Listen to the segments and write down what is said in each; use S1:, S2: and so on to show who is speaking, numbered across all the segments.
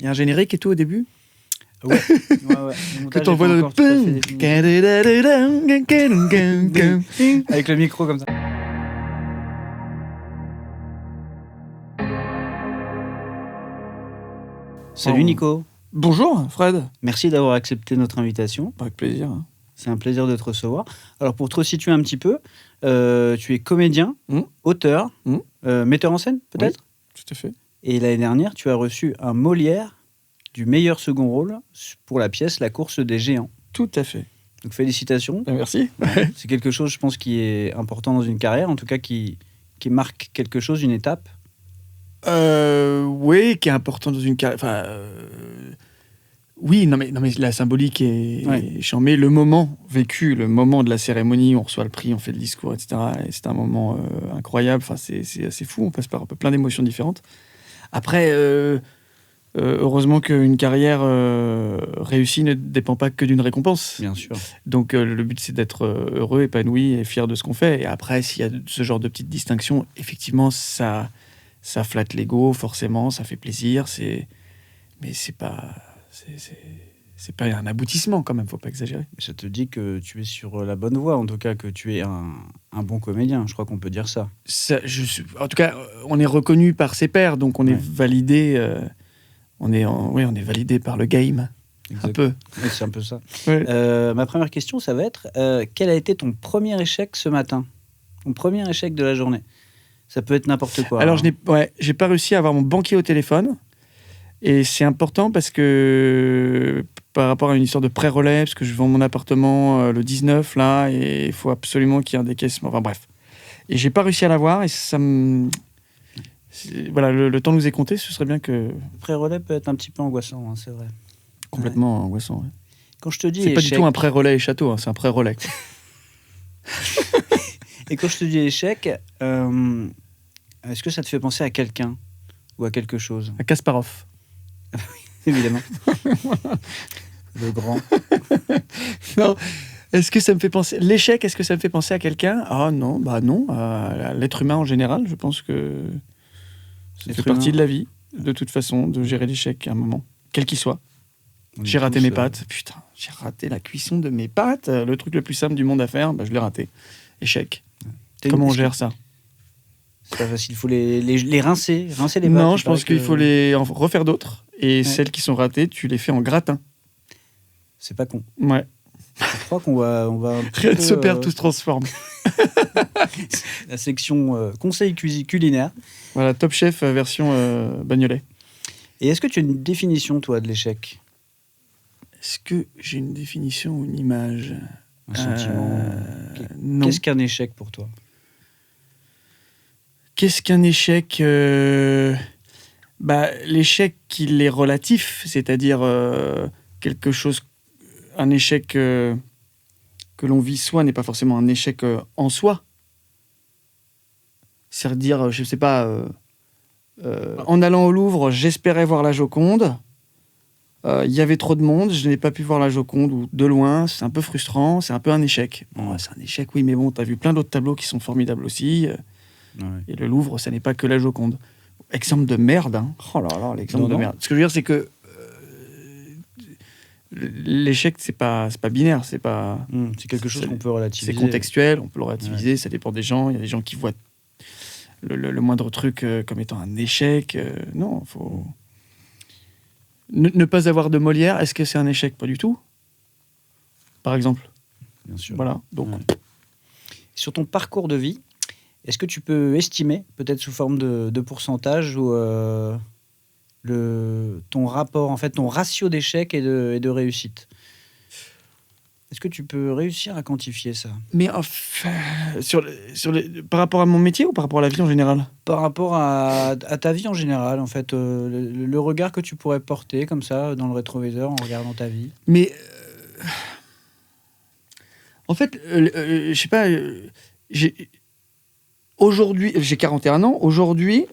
S1: y a un générique et tout au début.
S2: Ouais.
S1: Que t'envoies dans le...
S2: Avec le micro comme ça. Salut Nico.
S1: Bonjour Fred.
S2: Merci d'avoir accepté notre invitation.
S1: Avec plaisir.
S2: C'est un plaisir de te recevoir. Alors pour te resituer un petit peu, tu es comédien, auteur, metteur en scène peut-être ?
S1: Oui, tout à fait.
S2: Et l'année dernière, tu as reçu un Molière du meilleur second rôle pour la pièce La course des géants.
S1: Tout à fait.
S2: Donc félicitations.
S1: Merci.
S2: C'est quelque chose, je pense, qui est important dans une carrière, en tout cas qui marque quelque chose, une étape.
S1: Oui, qui est important dans une carrière. Enfin, oui, non mais la symbolique est chambée. Le moment vécu, le moment de la cérémonie, on reçoit le prix, on fait le discours, etc. Et c'est un moment incroyable. Enfin, c'est assez fou. On passe par plein d'émotions différentes. Après, heureusement qu'une carrière réussie ne dépend pas que d'une récompense.
S2: Bien sûr.
S1: Donc le but, c'est d'être heureux, épanoui et fier de ce qu'on fait. Et après, s'il y a ce genre de petites distinctions, effectivement, ça flatte l'ego, forcément, ça fait plaisir. Mais c'est pas un aboutissement quand même, faut pas exagérer.
S2: Ça te dit que tu es sur la bonne voie, en tout cas que tu es un bon comédien, je crois qu'on peut dire ça.
S1: En tout cas, on est reconnu par ses pairs, donc on est validé. On est validé par le game. Exact. Un peu.
S2: Oui, c'est un peu ça.
S1: Ouais.
S2: Ma première question, ça va être quel a été ton premier échec ce matin ? Ton premier échec de la journée ? Ça peut être n'importe quoi.
S1: Alors, j'ai pas réussi à avoir mon banquier au téléphone. Et c'est important parce que par rapport à une histoire de pré-relais, parce que je vends mon appartement le 19, là, et il faut absolument qu'il y ait un décaissement. Enfin, bref. Et j'ai pas réussi à l'avoir, et ça me... Voilà, le temps nous est compté, ce serait bien que...
S2: Le pré-relais peut être un petit peu angoissant, hein, c'est vrai.
S1: Complètement angoissant, ouais.
S2: Quand je te dis
S1: c'est
S2: échec...
S1: pas du tout un pré-relais et château, hein, c'est un pré-relais.
S2: Et quand je te dis échec, est-ce que ça te fait penser à quelqu'un ou à quelque chose ?
S1: À Kasparov.
S2: Évidemment. Le grand.
S1: Non. Est-ce que ça me fait penser... L'échec, est-ce que ça me fait penser à quelqu'un ? Ah non, non. À l'être humain en général, je pense que ça fait partie de la vie, de toute façon, de gérer l'échec à un moment, quel qu'il soit. J'ai raté mes pâtes. Putain, j'ai raté la cuisson de mes pâtes. Le truc le plus simple du monde à faire, je l'ai raté. Échec. Comment on gère ça ?
S2: C'est pas facile, il faut les rincer les pâtes.
S1: Non, je pense qu'il faut les en refaire d'autres. Et celles qui sont ratées, tu les fais en gratin.
S2: C'est pas con.
S1: Ouais.
S2: Je crois qu'on va
S1: rien ne se perd, tout se transforme.
S2: La section conseil culinaire.
S1: Voilà, Top Chef version Bagnolet.
S2: Et est-ce que tu as une définition, toi, de l'échec ?
S1: Est-ce que j'ai une définition ou une image ?
S2: Un sentiment
S1: non.
S2: Qu'est-ce qu'un échec pour toi ?
S1: Qu'est-ce qu'un échec ? L'échec, il est relatif, c'est-à-dire quelque chose... Un échec que l'on vit soi n'est pas forcément un échec en soi. C'est-à-dire, je ne sais pas, en allant au Louvre, j'espérais voir la Joconde. Il y avait trop de monde, je n'ai pas pu voir la Joconde, ou de loin, c'est un peu frustrant, c'est un peu un échec. Bon, c'est un échec, oui, mais bon, tu as vu plein d'autres tableaux qui sont formidables aussi. Et le Louvre, ça n'est pas que la Joconde. Exemple de merde, hein. Oh là là, l'exemple de merde. Ce que je veux dire, c'est que l'échec, c'est pas binaire, c'est pas...
S2: c'est quelque chose qu'on peut relativiser.
S1: C'est contextuel, on peut le relativiser, ça dépend des gens. Il y a des gens qui voient le moindre truc comme étant un échec. Non, il faut... Ne pas avoir de Molière, est-ce que c'est un échec ? Pas du tout. Par exemple.
S2: Bien sûr.
S1: Voilà, donc...
S2: Sur ton parcours de vie, est-ce que tu peux estimer, peut-être sous forme de pourcentage, ou ton rapport, en fait, ton ratio d'échec et de réussite ? Est-ce que tu peux réussir à quantifier ça ?
S1: Mais enfin, par rapport à mon métier ou par rapport à la vie en général ?
S2: Par rapport à ta vie en général, en fait, le regard que tu pourrais porter comme ça dans le rétroviseur en regardant ta vie.
S1: Mais en fait, je sais pas. Aujourd'hui, j'ai 41 ans. Aujourd'hui,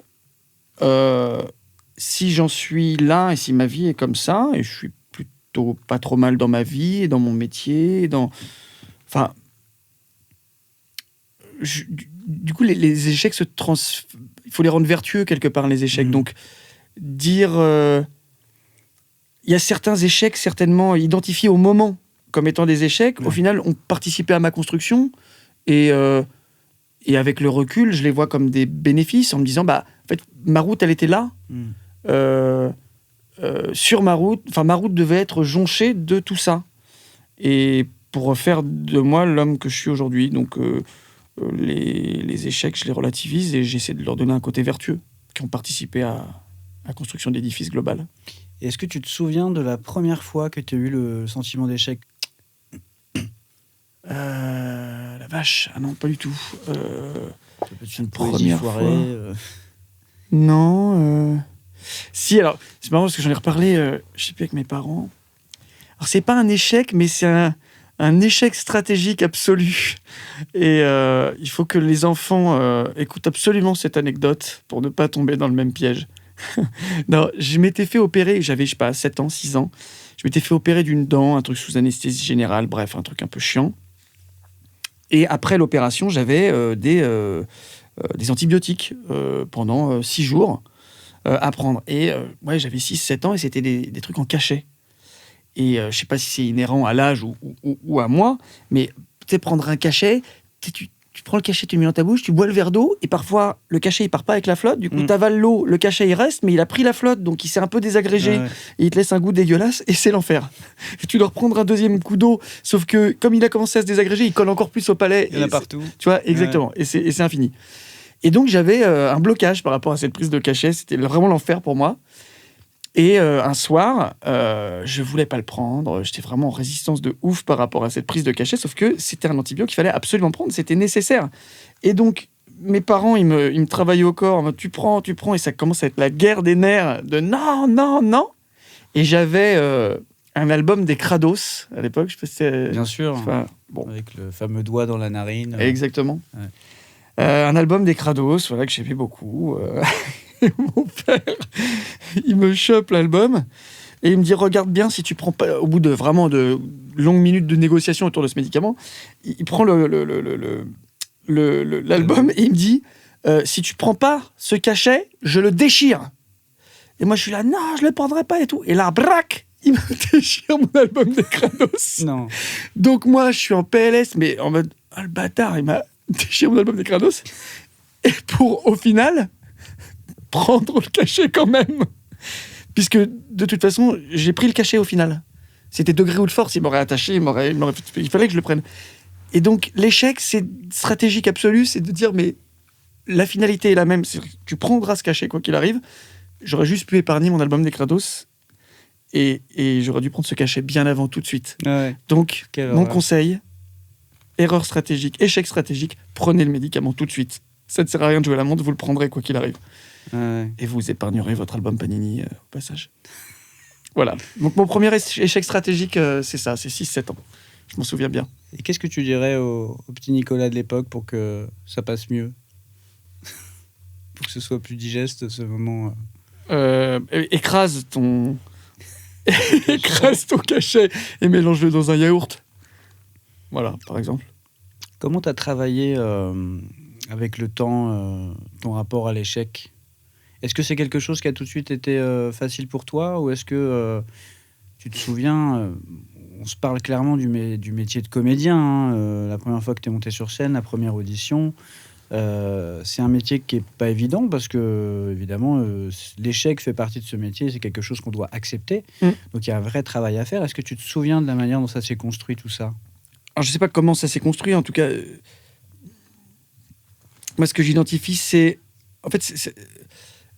S1: si j'en suis là et si ma vie est comme ça, et je suis plutôt pas trop mal dans ma vie, dans mon métier, enfin, du coup, les échecs il faut les rendre vertueux quelque part, les échecs. Donc, dire il y a certains échecs certainement identifiés au moment comme étant des échecs, au final, ont participé à ma construction. Et avec le recul, je les vois comme des bénéfices en me disant, en fait, ma route, elle était là. Sur ma route devait être jonchée de tout ça. Et pour faire de moi l'homme que je suis aujourd'hui. Donc, les échecs, je les relativise et j'essaie de leur donner un côté vertueux qui ont participé à la construction d'édifices global.
S2: Et est-ce que tu te souviens de la première fois que tu as eu le sentiment d'échec ?
S1: La vache, ah non, pas du tout.
S2: Une première soirée.
S1: Non. Si, alors, c'est marrant parce que j'en ai reparlé, je sais plus, avec mes parents. Alors, c'est pas un échec, mais c'est un échec stratégique absolu. Et il faut que les enfants écoutent absolument cette anecdote pour ne pas tomber dans le même piège. Non, je m'étais fait opérer, j'avais, 7 ans, 6 ans. Je m'étais fait opérer d'une dent, un truc sous anesthésie générale, bref, un truc un peu chiant. Et après l'opération, j'avais des antibiotiques pendant 6 jours à prendre. Et j'avais 6-7 ans et c'était des trucs en cachet. Et je ne sais pas si c'est inhérent à l'âge ou à moi, mais tu sais, prendre un cachet, tu prends le cachet, tu le mets dans ta bouche, tu bois le verre d'eau, et parfois, le cachet, il part pas avec la flotte. Du coup, tu avales l'eau, le cachet, il reste, mais il a pris la flotte, donc il s'est un peu désagrégé. Ouais. Et il te laisse un goût dégueulasse, et c'est l'enfer. Et tu dois reprendre un deuxième coup d'eau, sauf que, comme il a commencé à se désagréger, il colle encore plus au palais.
S2: Il y en a partout.
S1: Tu vois, exactement. Ouais. Et c'est infini. Et donc, j'avais un blocage par rapport à cette prise de cachet. C'était vraiment l'enfer pour moi. Et un soir, je voulais pas le prendre. J'étais vraiment en résistance de ouf par rapport à cette prise de cachet, sauf que c'était un antibiotique qu'il fallait absolument prendre, c'était nécessaire. Et donc, mes parents, ils me travaillaient au corps, tu prends, et ça commence à être la guerre des nerfs de non. Et j'avais un album des Krados à l'époque, je sais pas si c'est...
S2: Bien sûr, avec le fameux doigt dans la narine.
S1: Exactement. Ouais. Un album des Krados, que j'aimais beaucoup. Mon père, il me chope l'album et il me dit, regarde bien si tu prends pas, au bout de vraiment de longues minutes de négociation autour de ce médicament, il prend l'album et il me dit, si tu prends pas ce cachet, je le déchire. Et moi je suis là, non, je le prendrai pas et tout. Et là, brac, il me déchire mon album des Kratos.
S2: Non.
S1: Donc moi je suis en PLS, mais en mode, le bâtard, il m'a déchiré mon album des Kratos. Et pour, au final, prendre le cachet quand même. Puisque, de toute façon, j'ai pris le cachet au final. C'était degré ou de force, il m'aurait attaché, il fallait que je le prenne. Et donc, l'échec, c'est stratégique absolu, c'est de dire, mais la finalité est la même. Tu prendras ce cachet, quoi qu'il arrive. J'aurais juste pu épargner mon album des Kratos. Et j'aurais dû prendre ce cachet bien avant, tout de suite.
S2: Ouais.
S1: Donc, mon conseil, erreur stratégique, échec stratégique, prenez le médicament tout de suite. Ça ne sert à rien de jouer à la montre, vous le prendrez quoi qu'il arrive. Et vous épargnerez votre album Panini au passage. Voilà. Donc mon premier échec stratégique, c'est ça, c'est 6-7 ans. Je m'en souviens bien.
S2: Et qu'est-ce que tu dirais au petit Nicolas de l'époque pour que ça passe mieux ? Pour que ce soit plus digeste, ce moment
S1: écrase ton cachet et mélange-le dans un yaourt. Voilà, par exemple.
S2: Comment tu as travaillé avec le temps ton rapport à l'échec ? Est-ce que c'est quelque chose qui a tout de suite été facile pour toi, ou est-ce que tu te souviens, on se parle clairement du métier de comédien, la première fois que tu es monté sur scène, la première audition, c'est un métier qui n'est pas évident parce que, évidemment, l'échec fait partie de ce métier, c'est quelque chose qu'on doit accepter, donc il y a un vrai travail à faire. Est-ce que tu te souviens de la manière dont ça s'est construit, tout ça ?
S1: Alors je ne sais pas comment ça s'est construit, en tout cas, moi ce que j'identifie, c'est... En fait,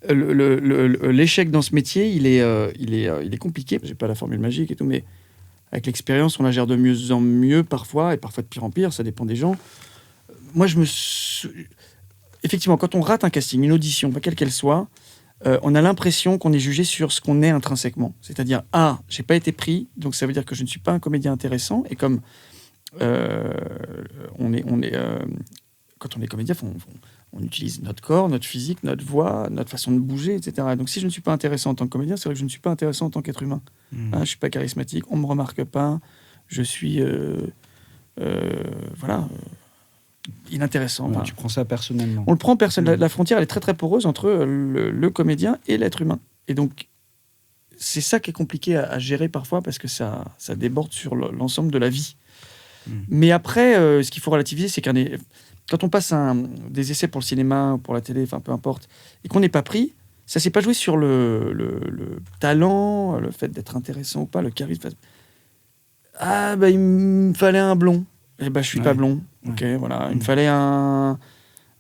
S1: l'échec dans ce métier, il est compliqué. J'ai pas la formule magique et tout, mais avec l'expérience, on la gère de mieux en mieux parfois, et parfois de pire en pire. Ça dépend des gens. Moi, effectivement, quand on rate un casting, une audition, quelle qu'elle soit, on a l'impression qu'on est jugé sur ce qu'on est intrinsèquement. C'est-à-dire, j'ai pas été pris, donc ça veut dire que je ne suis pas un comédien intéressant. Et comme quand on est comédien, on utilise notre corps, notre physique, notre voix, notre façon de bouger, etc. Donc si je ne suis pas intéressant en tant que comédien, c'est vrai que je ne suis pas intéressant en tant qu'être humain. Je ne suis pas charismatique, on ne me remarque pas, je suis inintéressant.
S2: Ouais, tu prends ça personnellement.
S1: On le prend personnellement. La frontière, elle est très très poreuse entre le comédien et l'être humain. Et donc, c'est ça qui est compliqué à gérer parfois parce que ça déborde sur l'ensemble de la vie. Mais après, ce qu'il faut relativiser, c'est quand on passe des essais pour le cinéma ou pour la télé, enfin peu importe, et qu'on n'est pas pris, ça s'est pas joué sur le talent, le fait d'être intéressant ou pas, le charisme. Ah, il me fallait un blond. Eh ben, je suis pas blond. Ok, voilà. Il me fallait un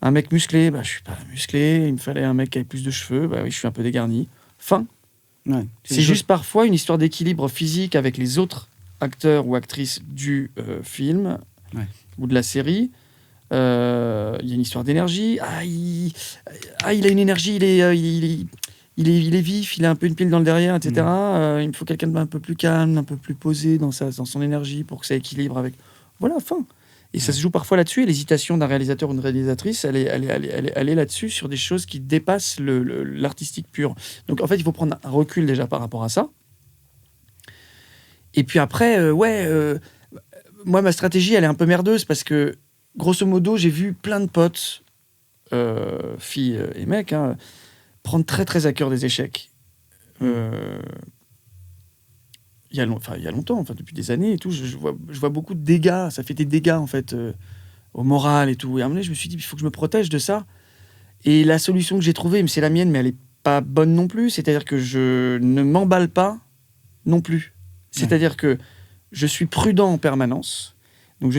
S1: mec musclé. Je suis pas musclé. Il me fallait un mec avec plus de cheveux. Oui, je suis un peu dégarni. Fin.
S2: Ouais.
S1: C'est juste parfois une histoire d'équilibre physique avec les autres acteurs ou actrices du film ou de la série. Il y a une histoire d'énergie. Il a une énergie. Il est vif, il a un peu une pile dans le derrière, etc. Il me faut quelqu'un d'un peu plus calme, un peu plus posé dans son énergie pour que ça équilibre avec... Voilà, fin. Et ça se joue parfois là-dessus. Et l'hésitation d'un réalisateur ou d'une réalisatrice, elle est là-dessus sur des choses qui dépassent l'artistique pur. Donc, en fait, il faut prendre un recul déjà par rapport à ça. Et puis après, moi, ma stratégie, elle est un peu merdeuse parce que, grosso modo, j'ai vu plein de potes, filles et mecs, prendre très très à cœur des échecs. Il y a longtemps, depuis des années et tout, je vois beaucoup de dégâts. Ça fait des dégâts en fait au moral et tout. Et à un moment donné, je me suis dit, il faut que je me protège de ça. Et la solution que j'ai trouvée, mais c'est la mienne, mais elle est pas bonne non plus. C'est-à-dire que je ne m'emballe pas non plus. C'est-à-dire que je suis prudent en permanence. Donc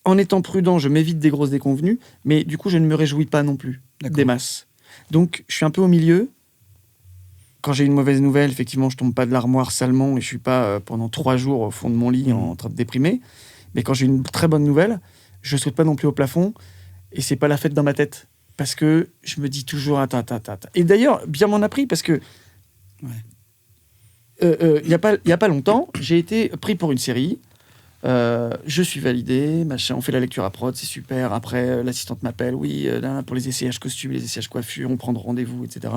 S1: en étant prudent, je m'évite des grosses déconvenues, mais du coup, je ne me réjouis pas non plus des masses. Donc, je suis un peu au milieu. Quand j'ai une mauvaise nouvelle, effectivement, je tombe pas de l'armoire salement et je suis pas pendant 3 jours au fond de mon lit en train de déprimer. Mais quand j'ai une très bonne nouvelle, je saute pas non plus au plafond et c'est pas la fête dans ma tête. Parce que je me dis toujours attends. Et d'ailleurs, bien m'en a pris parce que il y a pas longtemps, j'ai été pris pour une série. Je suis validé, machin, on fait la lecture à prod, c'est super. Après, l'assistante m'appelle, pour les essayages costumes, les essayages coiffure, on prend rendez-vous, etc.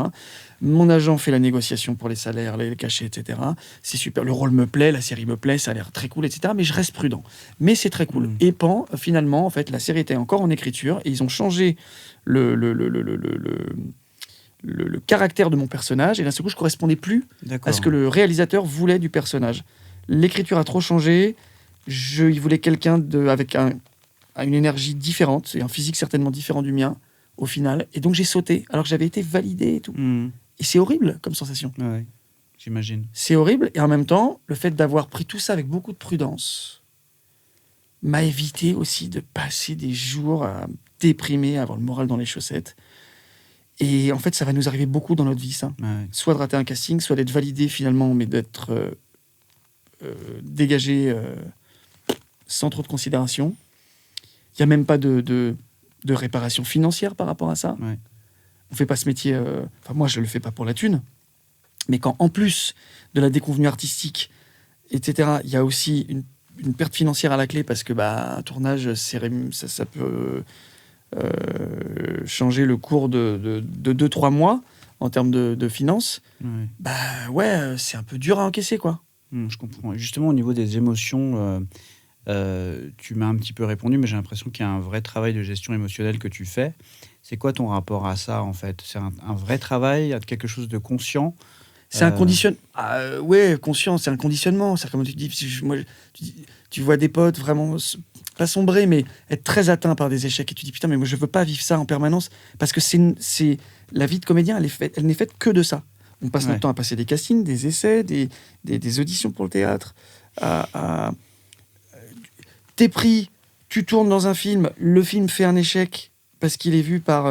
S1: Mon agent fait la négociation pour les salaires, les cachets, etc. C'est super, le rôle me plaît, la série me plaît, ça a l'air très cool, etc. Mais je reste prudent. Mais c'est très cool. Et finalement, en fait, la série était encore en écriture et ils ont changé le caractère de mon personnage, et d'un seul coup, je correspondais plus à ce que le réalisateur voulait du personnage. L'écriture a trop changé. Il voulait quelqu'un avec une énergie différente et un physique certainement différent du mien au final. Et donc j'ai sauté alors que j'avais été validé et tout. Et c'est horrible comme sensation.
S2: Ouais, j'imagine.
S1: C'est horrible. Et en même temps, le fait d'avoir pris tout ça avec beaucoup de prudence m'a évité aussi de passer des jours à déprimer, à avoir le moral dans les chaussettes. Et en fait, ça va nous arriver beaucoup dans notre vie, ça.
S2: Ouais.
S1: Soit de rater un casting, soit d'être validé finalement, mais d'être dégagé... sans trop de considération. Il n'y a même pas de réparation financière par rapport à ça.
S2: Ouais.
S1: On ne fait pas ce métier... moi, je ne le fais pas pour la thune. Mais quand, en plus de la déconvenue artistique, etc., il y a aussi une perte financière à la clé parce que un tournage, ça peut changer le cours de 2-3 mois en termes de finances. C'est un peu dur à encaisser, quoi.
S2: Je comprends. Et justement, au niveau des émotions... tu m'as un petit peu répondu, mais j'ai l'impression qu'il y a un vrai travail de gestion émotionnelle que tu fais. C'est quoi ton rapport à ça, en fait ? C'est un vrai travail, quelque chose de conscient ?
S1: C'est un conditionnement. Conscient, c'est un conditionnement. C'est comme tu dis, tu vois des potes vraiment pas sombrer, mais être très atteints par des échecs. Et tu dis, putain, mais moi, je veux pas vivre ça en permanence. Parce que c'est la vie de comédien, elle n'est faite que de ça. On passe notre temps à passer des castings, des essais, des auditions pour le théâtre, t'es pris, tu tournes dans un film, le film fait un échec parce qu'il est vu par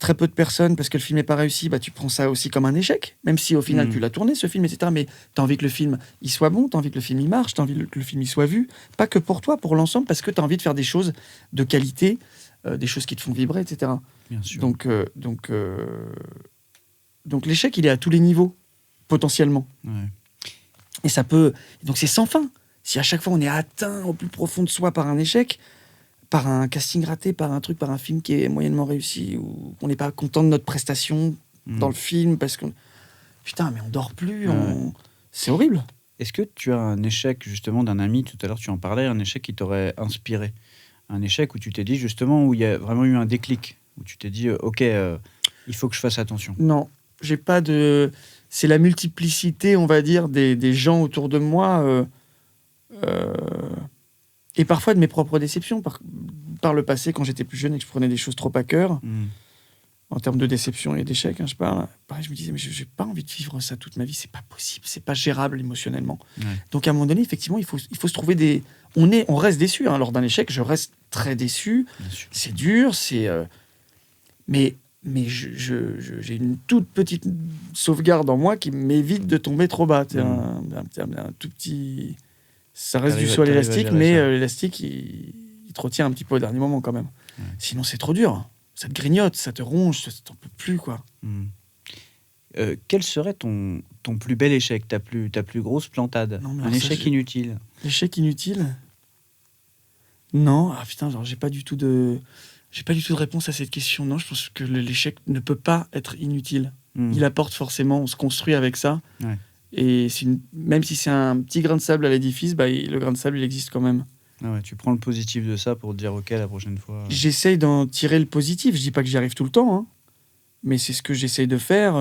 S1: très peu de personnes, parce que le film n'est pas réussi, tu prends ça aussi comme un échec, même si au final tu l'as tourné ce film, etc. Mais t'as envie que le film il soit bon, t'as envie que le film il marche, t'as envie que le film il soit vu, pas que pour toi, pour l'ensemble, parce que t'as envie de faire des choses de qualité, des choses qui te font vibrer, etc.
S2: Bien sûr.
S1: Donc l'échec il est à tous les niveaux, potentiellement.
S2: Ouais.
S1: Et ça peut... Donc c'est sans fin. Si à chaque fois on est atteint au plus profond de soi par un échec, par un casting raté, par un film qui est moyennement réussi, ou qu'on n'est pas content de notre prestation dans le film, parce qu'on... Putain, mais on dort plus, c'est horrible.
S2: Est-ce que tu as un échec, justement, d'un ami, tout à l'heure tu en parlais, un échec qui t'aurait inspiré ? Un échec où tu t'es dit, justement, où il y a vraiment eu un déclic, où tu t'es dit, il faut que je fasse attention.
S1: Non, j'ai pas de... c'est la multiplicité, on va dire, des gens autour de moi, et parfois de mes propres déceptions. Par le passé, quand j'étais plus jeune et que je prenais des choses trop à cœur, en termes de déception et d'échec, je parle, pareil, je me disais, mais j'ai pas envie de vivre ça toute ma vie, c'est pas possible, c'est pas gérable émotionnellement.
S2: Ouais.
S1: Donc à un moment donné, effectivement, il faut se trouver des... On reste déçu, lors d'un échec, je reste très déçu, c'est dur, mais j'ai une toute petite sauvegarde en moi qui m'évite de tomber trop bas. Un tout petit... Ça reste du sol élastique, mais l'élastique, il te retient un petit peu au dernier moment quand même. Ouais. Sinon, c'est trop dur. Ça te grignote, ça te ronge, t'en peux plus, quoi.
S2: Quel serait ton plus bel échec, ta plus grosse plantade? Un échec inutile.
S1: L'échec inutile? Non, putain, j'ai pas du tout de réponse à cette question. Non, je pense que l'échec ne peut pas être inutile. Il apporte forcément, on se construit avec ça. Ouais. Et même si c'est un petit grain de sable à l'édifice, le grain de sable, il existe quand même.
S2: Ah ouais, tu prends le positif de ça pour te dire, OK, la prochaine fois...
S1: J'essaye d'en tirer le positif. Je dis pas que j'y arrive tout le temps, mais c'est ce que j'essaye de faire.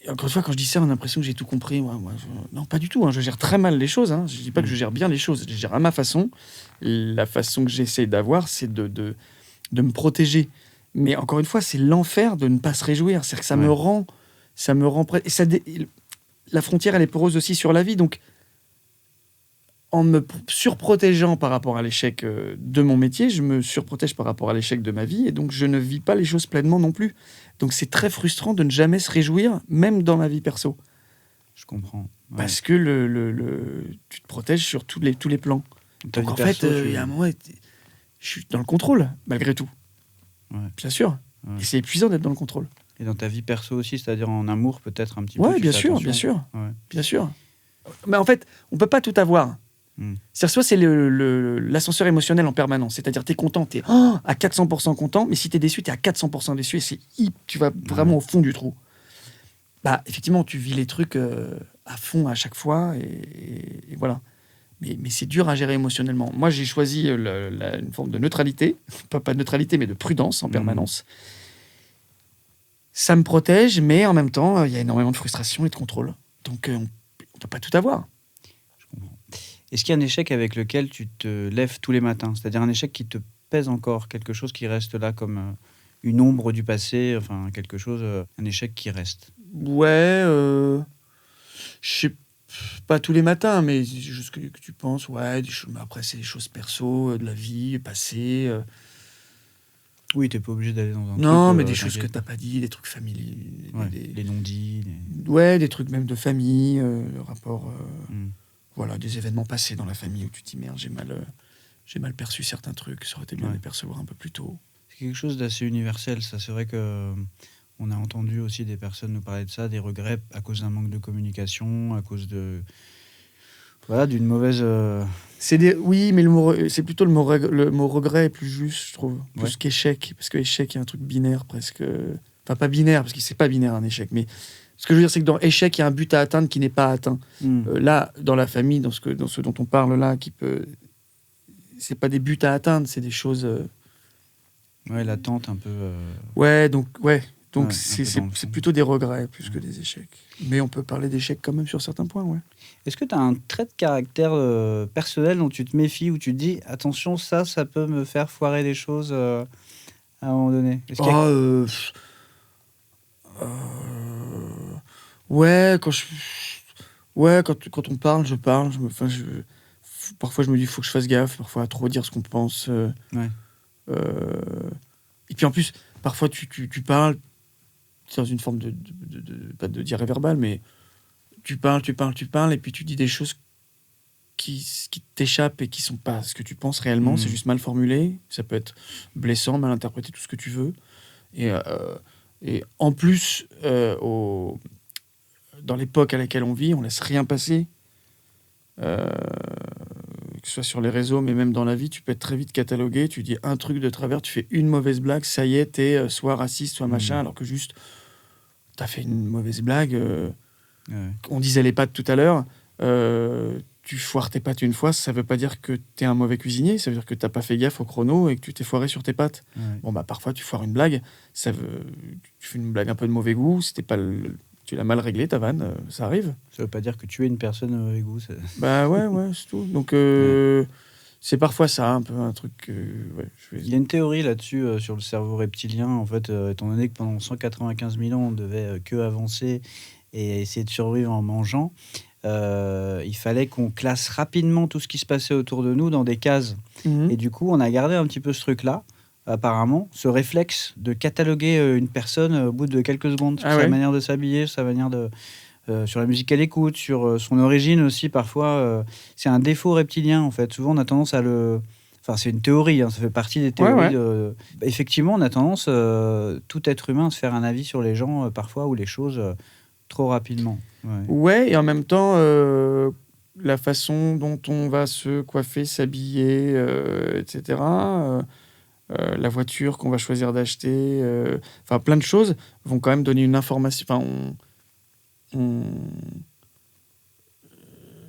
S1: Encore une fois, quand je dis ça, on a l'impression que j'ai tout compris. Non, pas du tout. Je gère très mal les choses. Je dis pas que je gère bien les choses. Je gère à ma façon. La façon que j'essaie d'avoir, c'est de me protéger. Mais encore une fois, c'est l'enfer de ne pas se réjouir. C'est-à-dire que ça me rend prêt. Et la frontière, elle est poreuse aussi sur la vie. Donc, en me surprotégeant par rapport à l'échec de mon métier, je me surprotège par rapport à l'échec de ma vie. Et donc, je ne vis pas les choses pleinement non plus. Donc, c'est très frustrant de ne jamais se réjouir, même dans la vie perso.
S2: Je comprends. Ouais.
S1: Parce que tu te protèges sur tous les plans. Donc, en fait, il y a un moment, je suis dans le contrôle, malgré tout. Ouais. Bien sûr. Ouais. Et c'est épuisant d'être dans le contrôle.
S2: Et dans ta vie perso aussi, c'est-à-dire en amour, peut-être un petit peu.
S1: Oui, bien sûr. Bien sûr. Mais en fait, on ne peut pas tout avoir. C'est-à-dire, soit c'est l'ascenseur émotionnel en permanence, c'est-à-dire t'es content, t'es à 400% content, mais si t'es déçu, t'es à 400% déçu, et tu vas vraiment au fond du trou. Effectivement, tu vis les trucs à fond à chaque fois, et voilà. Mais c'est dur à gérer émotionnellement. Moi, j'ai choisi une forme de neutralité, pas de neutralité, mais de prudence en permanence. Ça me protège, mais en même temps, il y a énormément de frustration et de contrôle. Donc, on ne peut pas tout avoir.
S2: Est-ce qu'il y a un échec avec lequel tu te lèves tous les matins? C'est-à-dire un échec qui te pèse encore, quelque chose qui reste là comme une ombre du passé, enfin quelque chose, un échec qui reste?
S1: Ouais, je sais pas tous les matins, mais juste que tu penses, ouais, mais après c'est des choses perso, de la vie, passée.
S2: Oui, t'es pas obligé d'aller dans un truc...
S1: Non, mais des choses que t'as pas dit, des trucs familiers.
S2: Les non-dits.
S1: Ouais, des trucs même de famille, le rapport... Voilà, des événements passés dans la famille où tu te dis merde, j'ai mal perçu certains trucs, ça aurait été bien de les percevoir un peu plus tôt.
S2: C'est quelque chose d'assez universel, ça. C'est vrai que on a entendu aussi des personnes nous parler de ça, des regrets à cause d'un manque de communication, à cause de d'une mauvaise.
S1: Oui, mais c'est plutôt le mot regret est plus juste, je trouve, plus qu'échec, parce que échec, il y a un truc binaire presque. Enfin, pas binaire, parce que c'est pas binaire un échec, mais ce que je veux dire, c'est que dans échec, il y a un but à atteindre qui n'est pas atteint. Là, dans la famille, dans ce dont on parle là, c'est pas des buts à atteindre, c'est des choses.
S2: Latentes un peu.
S1: Donc c'est plutôt des regrets plus que des échecs. Mais on peut parler d'échecs quand même sur certains points, ouais.
S2: Est-ce que tu as un trait de caractère personnel dont tu te méfies, où tu te dis attention, ça peut me faire foirer des choses à un moment donné?
S1: Quand on parle, je parle. Parfois, je me dis, il faut que je fasse gaffe. Parfois, à trop dire ce qu'on pense. Et puis, en plus, parfois, tu parles dans une forme pas de diarrhée verbale, mais tu parles, et puis tu dis des choses qui t'échappent et qui sont pas ce que tu penses réellement. C'est juste mal formulé. Ça peut être blessant, mal interprété, tout ce que tu veux. Et en plus, dans l'époque à laquelle on vit, on laisse rien passer. Que ce soit sur les réseaux, mais même dans la vie, tu peux être très vite catalogué. Tu dis un truc de travers, tu fais une mauvaise blague, ça y est, t'es soit raciste, soit machin, alors que juste, t'as fait une mauvaise blague. On disait les pattes tout à l'heure. tu foires tes pâtes une fois, ça veut pas dire que tu es un mauvais cuisinier, ça veut dire que tu n'as pas fait gaffe au chrono et que tu t'es foiré sur tes pâtes.
S2: Ouais.
S1: Bon, bah, parfois, tu foires une blague, tu fais une blague un peu de mauvais goût, tu l'as mal réglé, ta vanne, ça arrive.
S2: Ça veut pas dire que tu es une personne de mauvais goût.
S1: Bah ouais, c'est tout. Donc, c'est parfois ça, un peu un truc...
S2: Il y a une théorie là-dessus, sur le cerveau reptilien, en fait, étant donné que pendant 195 000 ans, on devait que avancer et essayer de survivre en mangeant, il fallait qu'on classe rapidement tout ce qui se passait autour de nous dans des cases. Et du coup, on a gardé un petit peu ce truc-là, apparemment, ce réflexe de cataloguer une personne au bout de quelques secondes, sur sa manière de s'habiller, sa manière de... sur la musique qu'elle écoute, sur son origine aussi, parfois. C'est un défaut reptilien, en fait. Souvent, on a tendance à le... Enfin, c'est une théorie, ça fait partie des théories. Effectivement, on a tendance, tout être humain, à se faire un avis sur les gens, parfois, ou les choses, trop rapidement.
S1: Ouais, et en même temps, la façon dont on va se coiffer, s'habiller, etc., la voiture qu'on va choisir d'acheter, enfin, plein de choses vont quand même donner une information.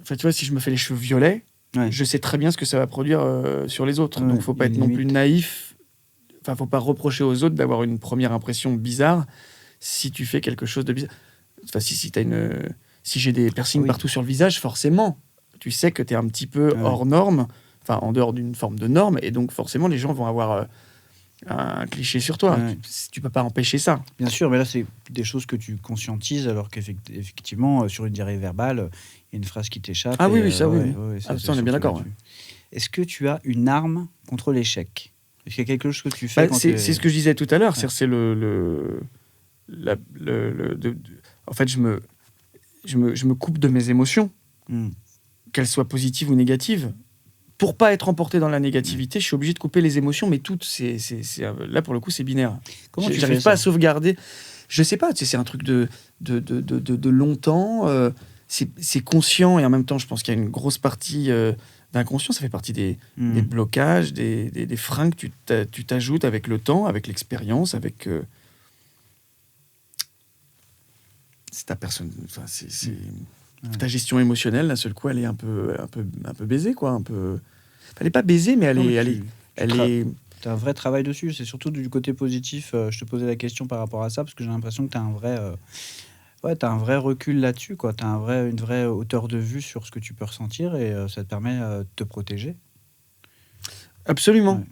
S1: Enfin, tu vois, si je me fais les cheveux violets, je sais très bien ce que ça va produire sur les autres. Donc, il ne faut pas être non plus naïf. Enfin, il ne faut pas reprocher aux autres d'avoir une première impression bizarre si tu fais quelque chose de bizarre. Enfin, si j'ai des piercings partout sur le visage, forcément, tu sais que tu es un petit peu hors norme, enfin, en dehors d'une forme de norme, et donc, forcément, les gens vont avoir... un cliché sur toi. Tu peux pas empêcher ça.
S2: Bien sûr, mais là, c'est des choses que tu conscientises, alors qu'effectivement, sur une diarrhée verbale, il y a une phrase qui t'échappe.
S1: Ah oui, ça, oui.
S2: Ça,
S1: on est bien d'accord.
S2: Est-ce que tu as une arme contre l'échec ? Est-ce qu'il y a quelque chose que tu fais
S1: c'est ce que je disais tout à l'heure. C'est en fait, je me coupe de mes émotions, qu'elles soient positives ou négatives. Pour pas être emporté dans la négativité, je suis obligé de couper les émotions, mais toutes, là pour le coup, c'est binaire.
S2: Comment tu
S1: j'arrive
S2: fais
S1: pas
S2: ça
S1: à sauvegarder. Je sais pas, c'est un truc de longtemps. C'est conscient et en même temps, je pense qu'il y a une grosse partie d'inconscient. Ça fait partie des blocages, des freins que tu t'ajoutes avec le temps, avec l'expérience, avec c'est ta personne. Enfin, ta gestion émotionnelle, d'un seul coup, elle est un peu baisée, quoi. Elle n'est pas baisée, mais elle est...
S2: Tu as un vrai travail dessus. C'est surtout du côté positif. Je te posais la question par rapport à ça, parce que j'ai l'impression que tu as t'as un vrai recul là-dessus, quoi. Tu as une vraie hauteur de vue sur ce que tu peux ressentir, et ça te permet de te protéger.
S1: Absolument.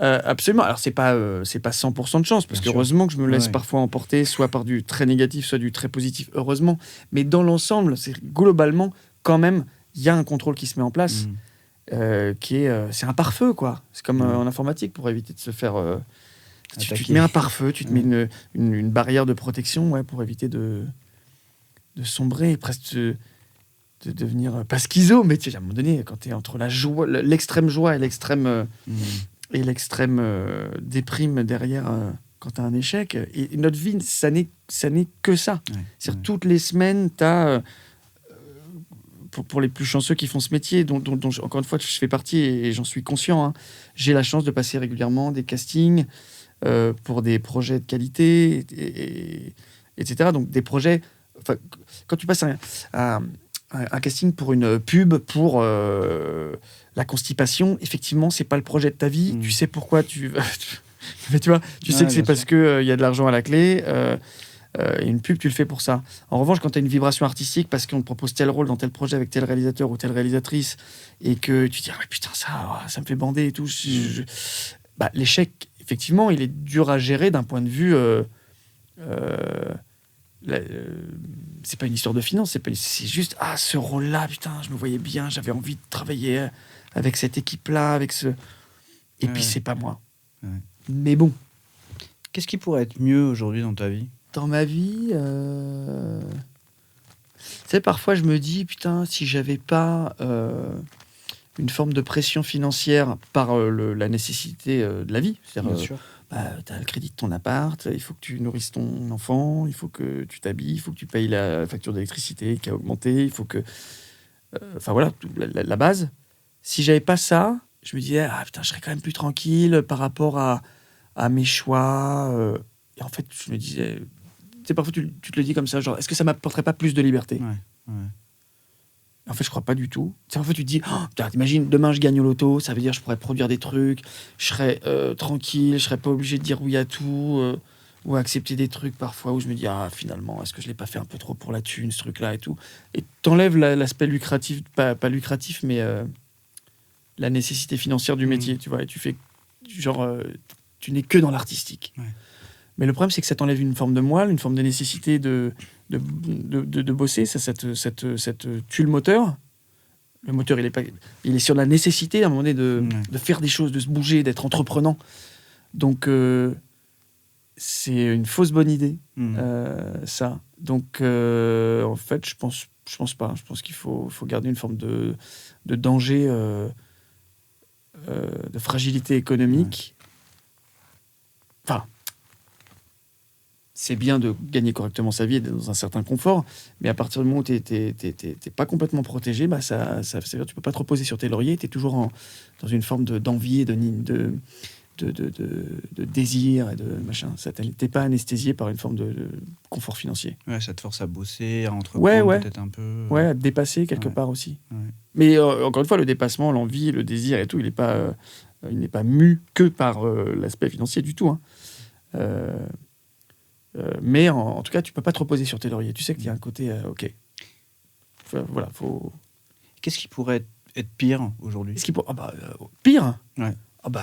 S1: Absolument. Alors, c'est pas 100% de chance, parce qu'heureusement que je me laisse parfois emporter, soit par du très négatif, soit du très positif, heureusement. Mais dans l'ensemble, globalement, quand même, il y a un contrôle qui se met en place, c'est un pare-feu, quoi. C'est comme en informatique, pour éviter de se faire... tu te mets un pare-feu, tu te mets une barrière de protection, pour éviter de sombrer, presque de devenir... pas schizo, mais tu sais, à un moment donné, quand tu es entre l'extrême joie et l'extrême... et l'extrême déprime derrière quand tu as un échec. Et notre vie, ça n'est que ça. C'est-à-dire, toutes les semaines, tu as, pour les plus chanceux qui font ce métier, dont encore une fois, je fais partie et j'en suis conscient, j'ai la chance de passer régulièrement des castings pour des projets de qualité, etc. Donc, des projets... Quand tu passes un casting pour une pub, pour... la constipation, effectivement, c'est pas le projet de ta vie. Tu sais pourquoi mais tu vois, tu sais que c'est parce qu'il y a de l'argent à la clé. Et une pub, tu le fais pour ça. En revanche, quand tu as une vibration artistique, parce qu'on te propose tel rôle dans tel projet avec tel réalisateur ou telle réalisatrice, et que tu te dis, putain, ça me fait bander et tout. L'échec, effectivement, il est dur à gérer d'un point de vue... c'est pas une histoire de finance, c'est juste ce rôle-là, putain, je me voyais bien, j'avais envie de travailler avec cette équipe-là, avec ce... Et puis c'est pas moi. Mais bon.
S2: Qu'est-ce qui pourrait être mieux aujourd'hui dans ta vie ?
S1: Dans ma vie, tu sais, parfois je me dis, putain, si j'avais pas une forme de pression financière par la nécessité de la vie, c'est-à-dire,
S2: bien sûr.
S1: Tu as le crédit de ton appart, il faut que tu nourrisses ton enfant, il faut que tu t'habilles, il faut que tu payes la facture d'électricité qui a augmenté, il faut que... Enfin voilà, la base. Si j'avais pas ça, je me disais, putain, je serais quand même plus tranquille par rapport à mes choix. Et en fait, je me disais... Tu sais, parfois tu te le dis comme ça, genre, est-ce que ça m'apporterait pas plus de liberté ? En fait, je crois pas du tout. En fait, tu te dis, oh, putain, t'imagines, demain je gagne au loto, ça veut dire que je pourrais produire des trucs, je serais tranquille, je serais pas obligé de dire oui à tout, ou accepter des trucs parfois où je me dis, ah, finalement, est-ce que je l'ai pas fait un peu trop pour la thune, ce truc-là et tout. Et t'enlèves l'aspect lucratif, pas lucratif, mais la nécessité financière du métier, tu vois, et tu fais, genre, tu n'es que dans l'artistique. Ouais. Mais le problème, c'est que ça t'enlève une forme de moelle, une forme de nécessité de bosser, ça te tue le moteur. Le moteur, il est sur la nécessité, à un moment donné, de faire des choses, de se bouger, d'être entreprenant. Donc, c'est une fausse bonne idée, ça. Donc, en fait, je pense pas. Je pense qu'il faut garder une forme de danger, de fragilité économique. Enfin, c'est bien de gagner correctement sa vie et d'être dans un certain confort, mais à partir du moment où tu n'es pas complètement protégé, bah ça veut dire que tu ne peux pas te reposer sur tes lauriers, tu es toujours dans une forme d'envie et de désir et de machin. Tu n'es pas anesthésié par une forme de confort financier.
S2: Ouais, ça te force à bosser, à entreprendre peut-être un peu.
S1: Ouais, à te dépasser quelque part aussi. Ouais. Mais encore une fois, le dépassement, l'envie, le désir et tout, il n'est pas mu que par l'aspect financier du tout. Hein. Mais en tout cas, tu peux pas te reposer sur tes lauriers. Tu sais qu'il y a un côté ok. Voilà, faut.
S2: Qu'est-ce qui pourrait être pire aujourd'hui ?
S1: Pire. Ouais.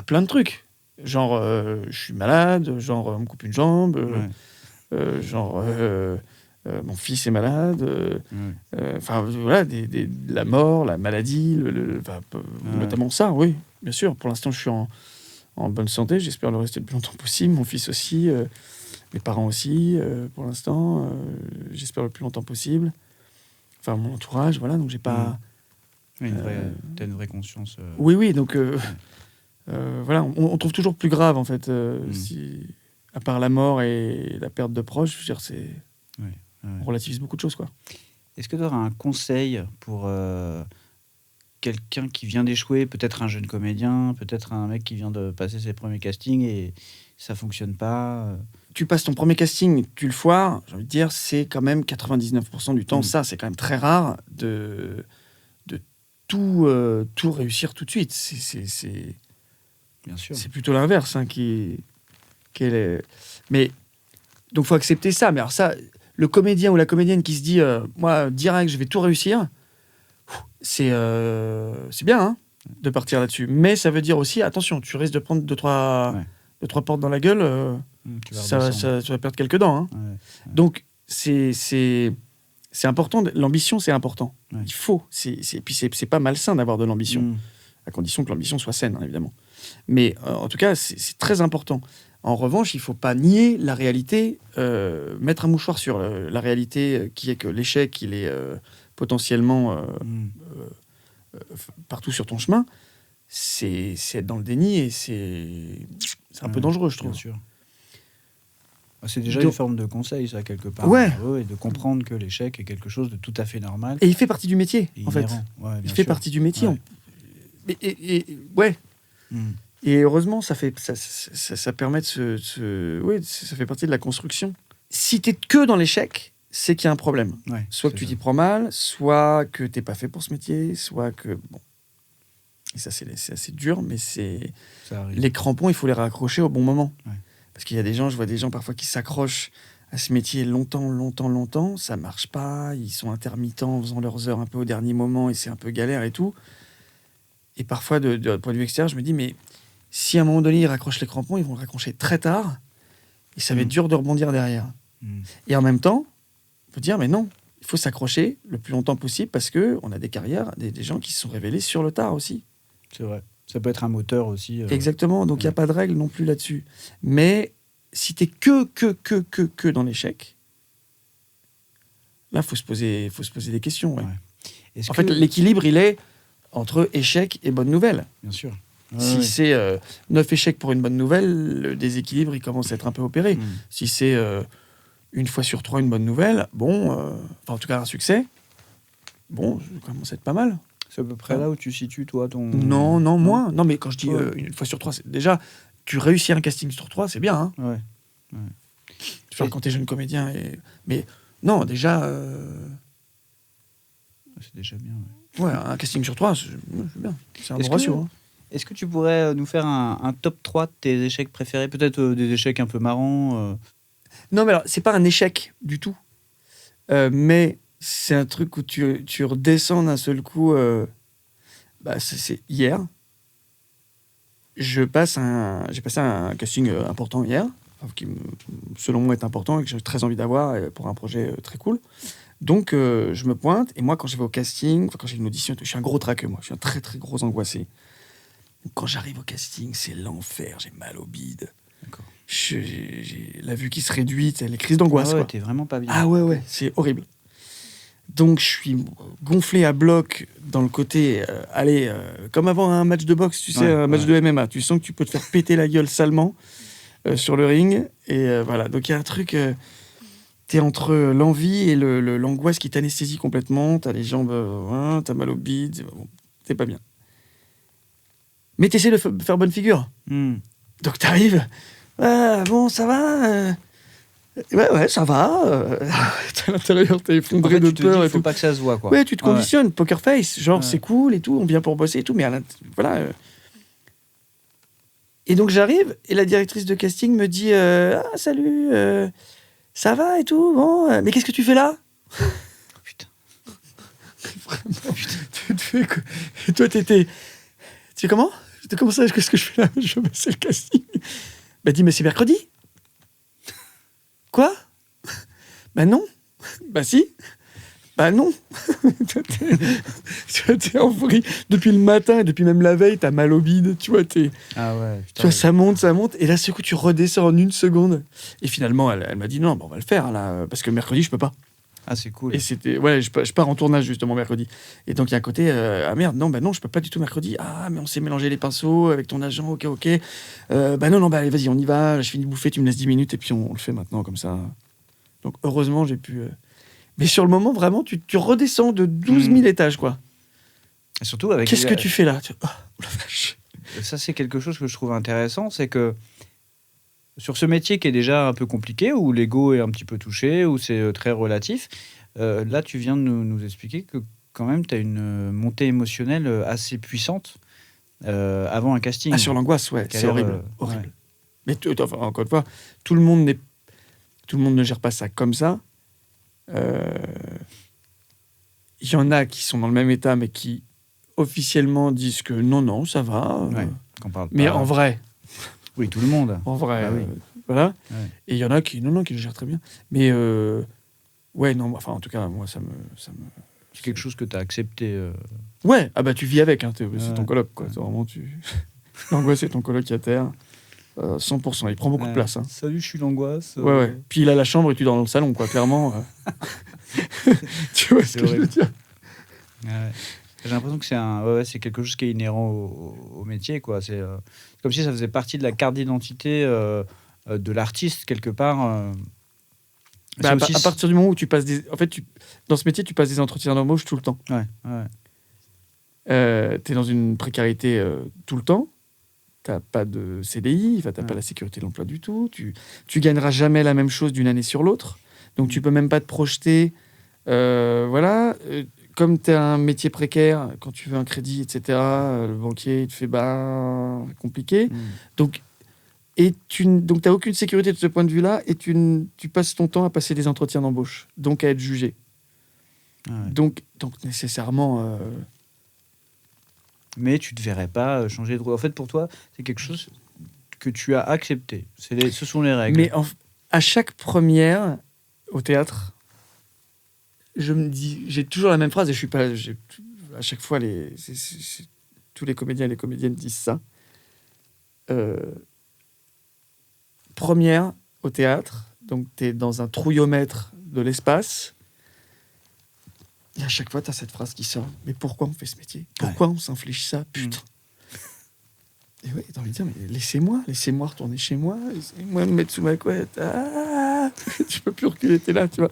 S1: Plein de trucs. Genre, je suis malade. Genre, on me coupe une jambe. Genre, mon fils est malade. Enfin, voilà, la mort, la maladie, notamment ça. Oui, bien sûr. Pour l'instant, je suis en bonne santé. J'espère le rester le plus longtemps possible. Mon fils aussi. Mes parents aussi, pour l'instant, j'espère le plus longtemps possible. Enfin, mon entourage, voilà, donc j'ai pas...
S2: t'as une vraie conscience.
S1: Oui, donc voilà, on trouve toujours plus grave, en fait, à part la mort et la perte de proches, je veux dire, on relativise beaucoup de choses, quoi.
S2: Est-ce que tu auras un conseil pour quelqu'un qui vient d'échouer, peut-être un jeune comédien, peut-être un mec qui vient de passer ses premiers castings et ça fonctionne pas
S1: Tu passes ton premier casting, tu le foires, j'ai envie de dire, c'est quand même 99% du temps. Ça, c'est quand même très rare de tout réussir tout de suite.
S2: Bien sûr.
S1: C'est plutôt l'inverse Mais donc, il faut accepter ça. Mais alors ça, le comédien ou la comédienne qui se dit moi, direct, je vais tout réussir, c'est bien hein, de partir là-dessus. Mais ça veut dire aussi, attention, tu risques de prendre deux, trois portes dans la gueule. Tu vas perdre quelques dents. Hein. Ouais. Donc, c'est important. L'ambition, c'est important. Ouais. Il faut. Puis, c'est pas malsain d'avoir de l'ambition, à condition que l'ambition soit saine, hein, évidemment. Mais en tout cas, c'est très important. En revanche, il ne faut pas nier la réalité, mettre un mouchoir sur la réalité qui est que l'échec, il est potentiellement partout sur ton chemin. C'est être dans le déni et c'est un peu dangereux, je trouve.
S2: Bien sûr. C'est déjà une forme de conseil, ça, quelque part.
S1: Ouais.
S2: Et de comprendre que l'échec est quelque chose de tout à fait normal.
S1: Et il fait partie du métier, en fait.
S2: Ouais,
S1: il fait partie du métier. Ouais. Et heureusement, ça permet de ça fait partie de la construction. Si t'es que dans l'échec, c'est qu'il y a un problème. Ouais, soit que tu t'y prends mal, soit que t'es pas fait pour ce métier, soit que... Bon. Et ça, c'est assez dur, mais les crampons, il faut les raccrocher au bon moment. Ouais. Parce qu'il y a des gens, je vois des gens parfois qui s'accrochent à ce métier longtemps, ça marche pas, ils sont intermittents en faisant leurs heures un peu au dernier moment et c'est un peu galère et tout. Et parfois, de point de vue extérieur, je me dis, mais si à un moment donné, ils raccrochent les crampons, ils vont le raccrocher très tard et ça va être dur de rebondir derrière. Et en même temps, on peut dire, mais non, il faut s'accrocher le plus longtemps possible parce qu'on a des carrières, des gens qui se sont révélés sur le tard aussi.
S2: C'est vrai. Ça peut être un moteur aussi.
S1: Exactement, donc il n'y a pas de règle non plus là-dessus. Mais si tu es que dans l'échec, là, il faut se poser des questions. Ouais. Ouais. En fait, l'équilibre, il est entre échec et bonne nouvelle.
S2: Bien sûr.
S1: Si c'est 9 échecs pour une bonne nouvelle, le déséquilibre, il commence à être un peu opéré. Si c'est une fois sur 3 une bonne nouvelle, en tout cas un succès, ça commence à être pas mal.
S2: C'est à peu près là où tu situes, toi, ton...
S1: Non, moins. Non, mais quand je dis une fois sur 3, c'est déjà, tu réussis un casting sur 3, c'est bien. Hein. Ouais. Tu parles quand t'es jeune comédien. Mais non, déjà,
S2: C'est déjà bien.
S1: Ouais, un casting sur 3, c'est bien. C'est un bon
S2: Est-ce
S1: ratio.
S2: que-
S1: Hein.
S2: Est-ce que tu pourrais nous faire un top 3 de tes échecs préférés? Peut-être des échecs un peu marrants.
S1: Non, mais alors, c'est pas un échec du tout. Mais c'est un truc où tu redescends d'un seul coup. C'est hier. J'ai passé un casting important hier, qui, selon moi, est important et que j'ai très envie d'avoir pour un projet très cool. Donc, je me pointe. Et moi, quand je vais au casting, quand j'ai une audition, je suis un gros traqueux, moi. Je suis un très, très gros angoissé. Donc, quand j'arrive au casting, c'est l'enfer. J'ai mal au bide.
S2: D'accord.
S1: J'ai la vue qui se réduit, les crises d'angoisse.
S2: Ah ouais,
S1: Quoi.
S2: t'es vraiment pas bien.
S1: Ah ouais, c'est horrible. Donc, je suis gonflé à bloc dans le côté, comme avant un match de boxe, tu sais, un match de MMA. Tu sens que tu peux te faire péter la gueule salement sur le ring. Et voilà, donc il y a un truc, t'es entre l'envie et l'angoisse qui t'anesthésie complètement. T'as les jambes, t'as mal au bide, t'es pas bien. Mais t'essaies de faire bonne figure. Donc t'arrives, bon, ça va Ouais, ça va. À l'intérieur, t'es effondré de peur.
S2: Il faut pas que ça se voit, quoi.
S1: Ouais, tu te conditionnes, poker face, genre c'est cool et tout, on vient pour bosser et tout, mais voilà. Et donc j'arrive et la directrice de casting me dit salut, ça va et tout, bon, mais qu'est-ce que tu fais là?
S2: Putain.
S1: Vraiment, tu te fais quoi? Et toi, tu sais comment? Comment ça, qu'est-ce que je fais là? C'est le casting. Bah dis, mais c'est mercredi. Quoi? Bah non. Bah si. Bah non. T'es en vrille. Depuis le matin et depuis même la veille, t'as mal au bide. Tu vois,
S2: Ah ouais. Putain,
S1: tu vois, ça monte. Et là, ce coup, tu redescends en une seconde. Et finalement, elle m'a dit non, on va le faire là, parce que mercredi, je peux pas.
S2: Ah, c'est cool.
S1: Et c'était, ouais, je pars en tournage justement mercredi. Et donc il y a un côté, merde, non, je peux pas du tout mercredi. Ah, mais on s'est mélangé les pinceaux avec ton agent, ok. Non, allez, vas-y, on y va. Je finis de bouffer, tu me laisses 10 minutes et puis on le fait maintenant comme ça. Donc heureusement, j'ai pu. Mais sur le moment, vraiment, tu redescends de 12 000 étages, quoi.
S2: Et surtout avec.
S1: Qu'est-ce que tu fais là? Oh, la vache.
S2: Ça, c'est quelque chose que je trouve intéressant, c'est que sur ce métier qui est déjà un peu compliqué, où l'ego est un petit peu touché, où c'est très relatif, là, tu viens de nous expliquer que quand même, tu as une montée émotionnelle assez puissante avant un casting.
S1: Ah, sur l'angoisse, ouais, c'est horrible. Horrible.
S2: Ouais.
S1: Mais encore une fois, tout le monde ne gère pas ça comme ça. Il y en a qui sont dans le même état, mais qui officiellement disent que non, ça va.
S2: Qu'on parle
S1: mais
S2: pas.
S1: en vrai...
S2: Oui, tout le monde.
S1: En vrai,
S2: bah oui.
S1: Voilà.
S2: Ouais.
S1: Et il y en a qui le gèrent très bien. Mais en tout cas, moi, ça me...
S2: C'est quelque chose que tu as accepté.
S1: Ouais, tu vis avec, hein, c'est ton coloc, quoi. C'est vraiment, l'angoisse, c'est ton colocataire. 100%, il prend beaucoup de place. Hein.
S2: Salut, je suis l'angoisse.
S1: Ouais. Puis il a la chambre et tu dors dans le salon, quoi, clairement. Tu vois ce que je veux dire?
S2: Ouais. J'ai l'impression que c'est quelque chose qui est inhérent au métier, quoi. C'est comme si ça faisait partie de la carte d'identité de l'artiste, quelque part.
S1: À partir du moment où tu passes dans ce métier, tu passes des entretiens d'embauche tout le temps.
S2: Ouais.
S1: T'es dans une précarité tout le temps. T'as pas de CDI, t'as pas la sécurité de l'emploi du tout. Tu gagneras jamais la même chose d'une année sur l'autre. Donc tu peux même pas te projeter. Comme tu as un métier précaire, quand tu veux un crédit, etc., le banquier il te fait compliqué. Donc tu n'as aucune sécurité de ce point de vue-là et tu passes ton temps à passer des entretiens d'embauche, donc à être jugé. Donc nécessairement...
S2: Mais tu ne te verrais pas changer de rôle. En fait, pour toi, c'est quelque chose que tu as accepté. Ce sont les règles.
S1: Mais à chaque première au théâtre, je me dis, j'ai toujours la même phrase et je suis pas, à chaque fois tous les comédiens et les comédiennes disent ça. Première au théâtre, donc tu es dans un trouillomètre de l'espace. Et à chaque fois, tu as cette phrase qui sort. Mais pourquoi on fait ce métier? Pourquoi on s'inflige ça? Putain. Et ouais, t'as envie de dire, mais laissez-moi retourner chez moi. Laissez-moi me mettre sous ma couette. Tu peux plus reculer, t'es là, tu vois.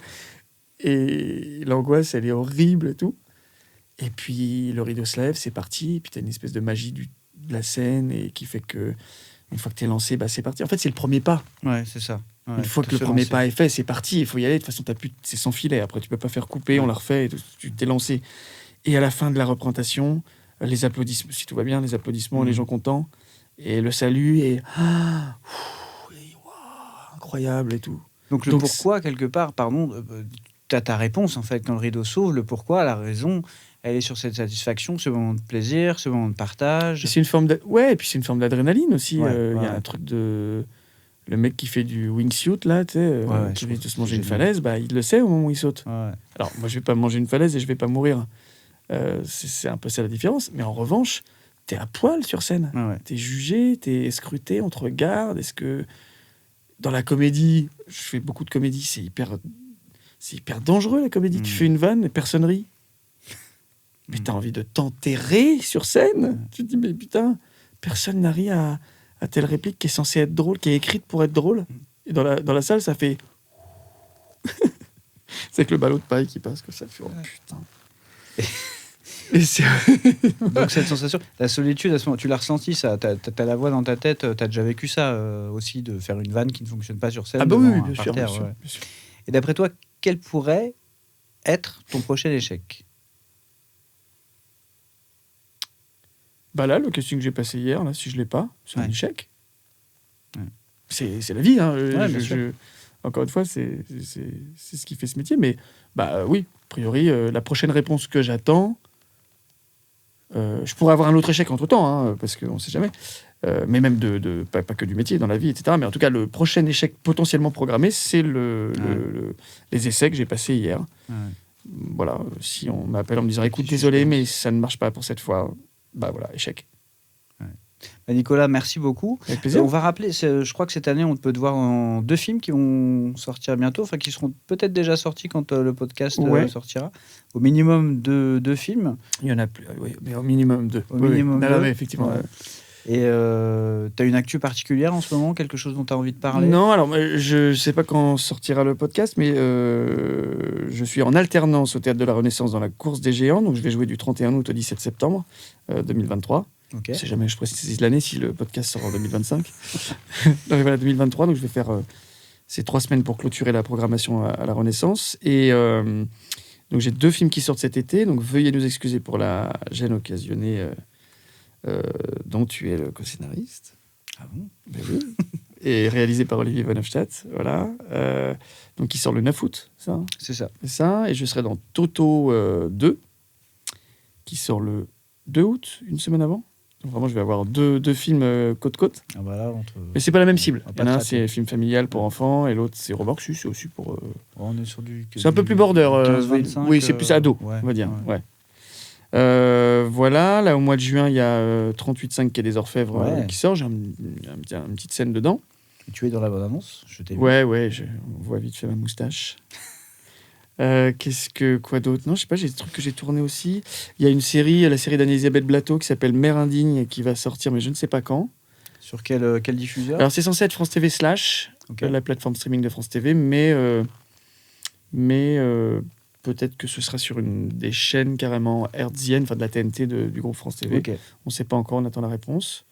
S1: Et l'angoisse, elle est horrible et tout. Et puis, le rideau se lève, c'est parti. Et puis, t'as une espèce de magie de la scène et qui fait que, une fois que t'es lancé, c'est parti. En fait, c'est le premier pas.
S2: Ouais, c'est ça. Ouais,
S1: une fois que le premier pas est fait, c'est parti. Il faut y aller. De toute façon, c'est sans filet. Après, tu peux pas faire couper, on l'a refait. Et tu t'es lancé. Et à la fin de la représentation, les applaudissements, si tout va bien, les applaudissements, les gens contents, et le salut, et incroyable et tout.
S2: Donc pourquoi, quelque part, pardon, tu as ta réponse, en fait, quand le rideau s'ouvre, le pourquoi, la raison, elle est sur cette satisfaction, ce moment de plaisir, ce moment de partage.
S1: Et c'est une forme et puis c'est une forme d'adrénaline aussi. Il
S2: Ouais,
S1: y a un truc de... Le mec qui fait du wingsuit, là, tu sais, qui risque de se manger une falaise, bah, il le sait au moment où il saute.
S2: Ouais.
S1: Alors, moi, je vais pas manger une falaise et je vais pas mourir. C'est un peu ça la différence. Mais en revanche, t'es à poil sur scène.
S2: Ouais.
S1: T'es jugé, t'es scruté, on te regarde. Est-ce que... Dans la comédie, je fais beaucoup de comédie, c'est hyper dangereux, la comédie. Tu fais une vanne et personne rit. Mais t'as envie de t'enterrer sur scène. Tu te dis, mais putain, personne n'a ri à telle réplique qui est censée être drôle, qui est écrite pour être drôle. Et dans la salle, ça fait... c'est avec le ballot de paille qui passe, que ça fait, oh putain.
S2: Donc cette sensation, la solitude, à ce moment, tu l'as ressenti, ça, t'as la voix dans ta tête, t'as déjà vécu ça aussi, de faire une vanne qui ne fonctionne pas sur scène.
S1: Ah bah oui, bien sûr, bien sûr.
S2: Et d'après toi, quel pourrait être ton prochain échec ?
S1: Bah là, le casting que j'ai passé hier, là, si je l'ai pas, c'est un échec.
S2: Ouais.
S1: C'est la vie, hein.
S2: Ouais,
S1: encore une fois, c'est ce qui fait ce métier. Mais bah oui, a priori, la prochaine réponse que j'attends, je pourrais avoir un autre échec entre-temps, hein, parce qu'on ne sait jamais. Mais même pas que du métier, dans la vie, etc. Mais en tout cas, le prochain échec potentiellement programmé, c'est les essais que j'ai passés hier.
S2: Ouais.
S1: Voilà, si on m'appelle en me disant « Écoute, désolé, mais ça ne marche pas pour cette fois », bah voilà, échec.
S2: Ouais. Bah Nicolas, merci beaucoup.
S1: Avec plaisir.
S2: On va rappeler, je crois que cette année, on peut te voir en 2 films qui vont sortir bientôt, enfin qui seront peut-être déjà sortis quand le podcast sortira. Au minimum 2 films.
S1: Il y en a plus, oui, mais au minimum 2.
S2: Au minimum 2.
S1: Mais effectivement.
S2: Ouais. Et tu as une actu particulière en ce moment, quelque chose dont tu as envie de parler ?
S1: Non, alors je ne sais pas quand sortira le podcast, mais je suis en alternance au Théâtre de la Renaissance dans la Course des Géants, donc je vais jouer du 31 août au 17 septembre 2023.
S2: Okay.
S1: Si jamais je précise l'année, si le podcast sort en 2025. Donc voilà, 2023, donc je vais faire ces 3 semaines pour clôturer la programmation à la Renaissance. Et donc j'ai 2 films qui sortent cet été, donc veuillez nous excuser pour la gêne occasionnée dont tu es le co-scénariste.
S2: Ah bon ?
S1: Ben oui. Et réalisé par Olivier Van Hofstadt, voilà. Donc qui sort le 9 août, ça hein ?
S2: C'est ça.
S1: C'est ça, et je serai dans Toto 2, qui sort le 2 août, une semaine avant. Donc vraiment, je vais avoir 2 films côte-côte.
S2: Ah bah là,
S1: mais c'est pas la même cible. Il y en a un, c'est film familial pour enfants, et l'autre, c'est remorque, c'est aussi pour...
S2: on est sur du...
S1: C'est un peu plus border.
S2: 15-25,
S1: oui, c'est plus ado,
S2: ouais,
S1: on va dire.
S2: Ouais.
S1: Voilà, là, au mois de juin, il y a 38.5 Quai des Orfèvres qui sort. J'ai une petite scène dedans.
S2: Et tu es dans la bande-annonce, je t'ai vu.
S1: Ouais, on voit vite fait ma moustache. Quoi d'autre ? Non, je sais pas, j'ai des trucs que j'ai tournés aussi. Il y a une série, la série d'Anne-Elisabeth Blateau qui s'appelle Mère indigne qui va sortir, mais je ne sais pas quand.
S2: Sur quel diffuseur ?
S1: Alors, c'est censé être France TV / la plateforme streaming de France TV, mais peut-être que ce sera sur une des chaînes carrément hertziennes, enfin de la TNT du groupe France TV.
S2: Okay.
S1: On ne sait pas encore, on attend la réponse.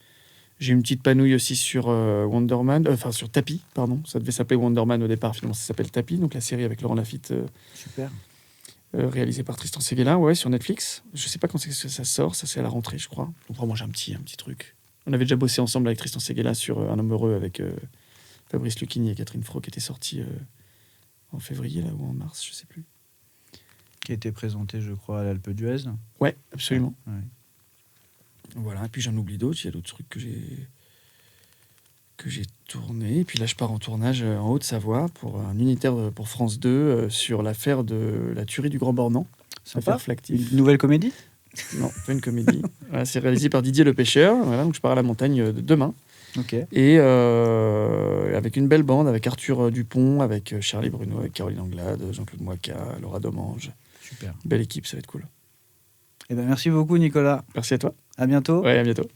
S1: J'ai une petite panouille aussi sur sur Tapi, pardon. Ça devait s'appeler Wonder Man au départ, finalement ça s'appelle Tapi, donc la série avec Laurent Lafitte.
S2: Super.
S1: Réalisée par Tristan Seguela, sur Netflix. Je sais pas quand c'est que ça sort, ça c'est à la rentrée, je crois. Donc vraiment, j'ai un petit truc. On avait déjà bossé ensemble avec Tristan Seguela sur Un homme heureux avec Fabrice Lucchini et Catherine Fro, qui était sorti en février là, ou en mars, je sais plus.
S2: Qui a été présenté, je crois, à l'Alpe d'Huez.
S1: Ouais, absolument.
S2: Ouais.
S1: Voilà, et puis j'en oublie d'autres. Il y a d'autres trucs que j'ai tourné. Et puis là, je pars en tournage en Haute-Savoie pour un unitaire pour France 2 sur l'affaire de la tuerie du Grand Bornand.
S2: Affaire
S1: Flactif.
S2: Une nouvelle comédie ?
S1: Non, pas une comédie. Voilà, c'est réalisé par Didier Le Pêcheur. Voilà, donc je pars à la montagne demain.
S2: Okay.
S1: Et avec une belle bande, avec Arthur Dupont, avec Charlie Bruno, avec Caroline Anglade, Jean-Claude Moicca, Laura Domange.
S2: Super.
S1: Belle équipe, ça va être cool.
S2: Eh ben, merci beaucoup, Nicolas.
S1: Merci à toi.
S2: À bientôt.
S1: Ouais, à bientôt.